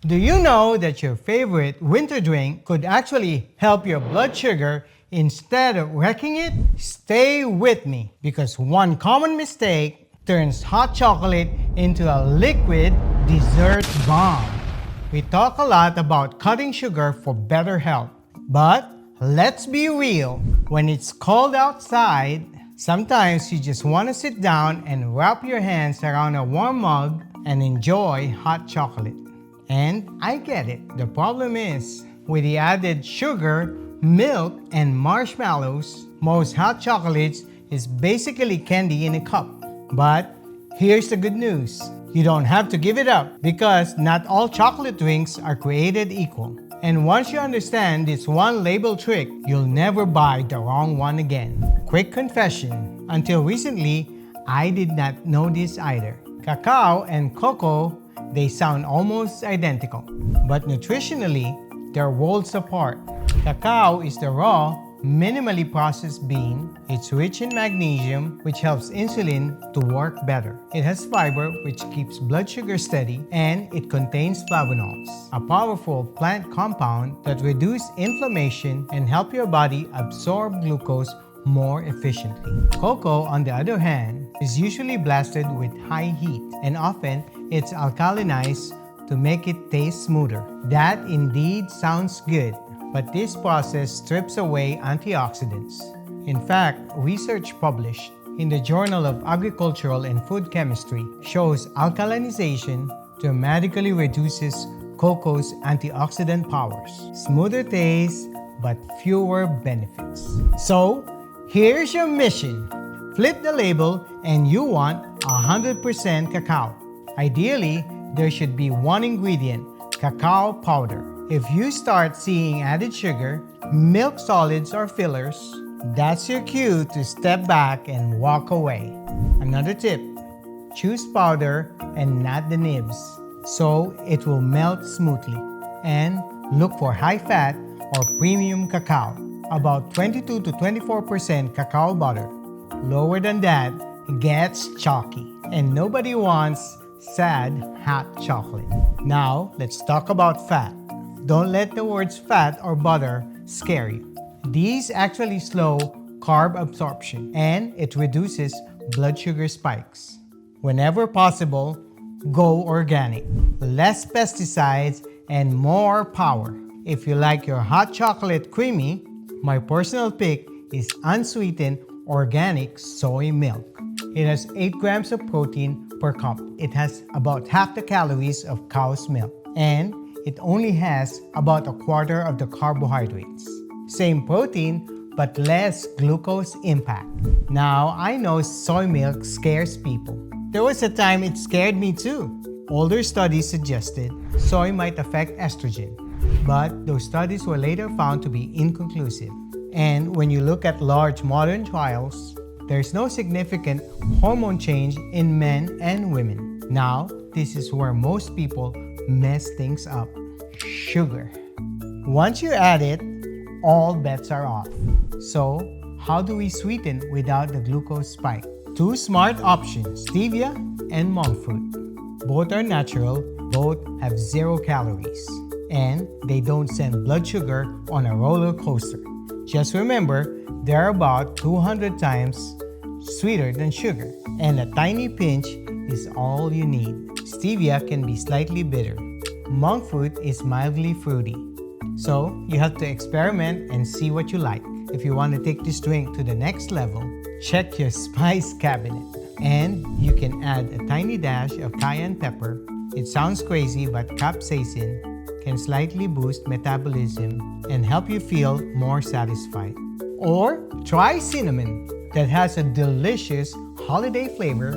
Do you know that your favorite winter drink could actually help your blood sugar instead of wrecking it? Stay with me because one common mistake turns hot chocolate into a liquid dessert bomb. We talk a lot about cutting sugar for better health, but let's be real. When it's cold outside, sometimes you just want to sit down and wrap your hands around a warm mug and enjoy hot chocolate. And I get it. The problem is, with the added sugar, milk, and marshmallows, most hot chocolates is basically candy in a cup. But here's the good news. You don't have to give it up because not all chocolate drinks are created equal. And once you understand this one label trick, you'll never buy the wrong one again. Quick confession, until recently, I did not know this either. Cacao and cocoa, they sound almost identical, but nutritionally, they're worlds apart. Cacao is the raw, minimally processed bean. It's rich in magnesium, which helps insulin to work better. It has fiber, which keeps blood sugar steady, and it contains flavonols, a powerful plant compound that reduce inflammation and help your body absorb glucose more efficiently. Cocoa, on the other hand, is usually blasted with high heat, and often it's alkalinized to make it taste smoother. That indeed sounds good, but this process strips away antioxidants. In fact, research published in the Journal of Agricultural and Food Chemistry shows alkalinization dramatically reduces cocoa's antioxidant powers. Smoother taste, but fewer benefits. So, here's your mission. Flip the label and you want 100% cacao. Ideally, there should be one ingredient, cacao powder. If you start seeing added sugar, milk solids, or fillers, that's your cue to step back and walk away. Another tip, choose powder and not the nibs, so it will melt smoothly. And look for high fat or premium cacao, about 22 to 24% cacao butter. Lower than that, it gets chalky, and nobody wants sad hot chocolate. Now, let's talk about fat. Don't let the words fat or butter scare you. These actually slow carb absorption, and it reduces blood sugar spikes. Whenever possible, go organic. Less pesticides and more power. If you like your hot chocolate creamy, my personal pick is unsweetened organic soy milk. It has 8 grams of protein per cup. It has about half the calories of cow's milk, and it only has about a quarter of the carbohydrates. Same protein, but less glucose impact. Now, I know soy milk scares people. There was a time it scared me too. Older studies suggested soy might affect estrogen, but those studies were later found to be inconclusive. And when you look at large modern trials, there's no significant hormone change in men and women. Now, this is where most people mess things up. Sugar. Once you add it, all bets are off. So, how do we sweeten without the glucose spike? 2 smart options, stevia and monk fruit. Both are natural, both have 0 calories, and they don't send blood sugar on a roller coaster. Just remember, they're about 200 times sweeter than sugar, and a tiny pinch is all you need. Stevia can be slightly bitter. Monk fruit is mildly fruity. So, you have to experiment and see what you like. If you want to take this drink to the next level, check your spice cabinet. And you can add a tiny dash of cayenne pepper. It sounds crazy, but capsaicin can slightly boost metabolism and help you feel more satisfied. Or try cinnamon, that has a delicious holiday flavor,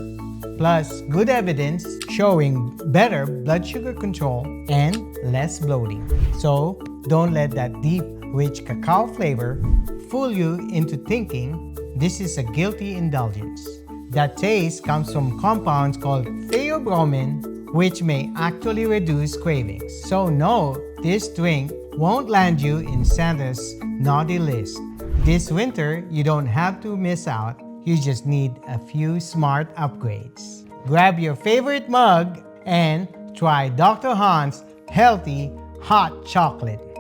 plus good evidence showing better blood sugar control and less bloating. So don't let that deep, rich cacao flavor fool you into thinking this is a guilty indulgence. That taste comes from compounds called theobromine, which may actually reduce cravings. So no, this drink won't land you in Santa's naughty list. This winter, you don't have to miss out. You just need a few smart upgrades. Grab your favorite mug and try Dr. Hanz healthy hot chocolate.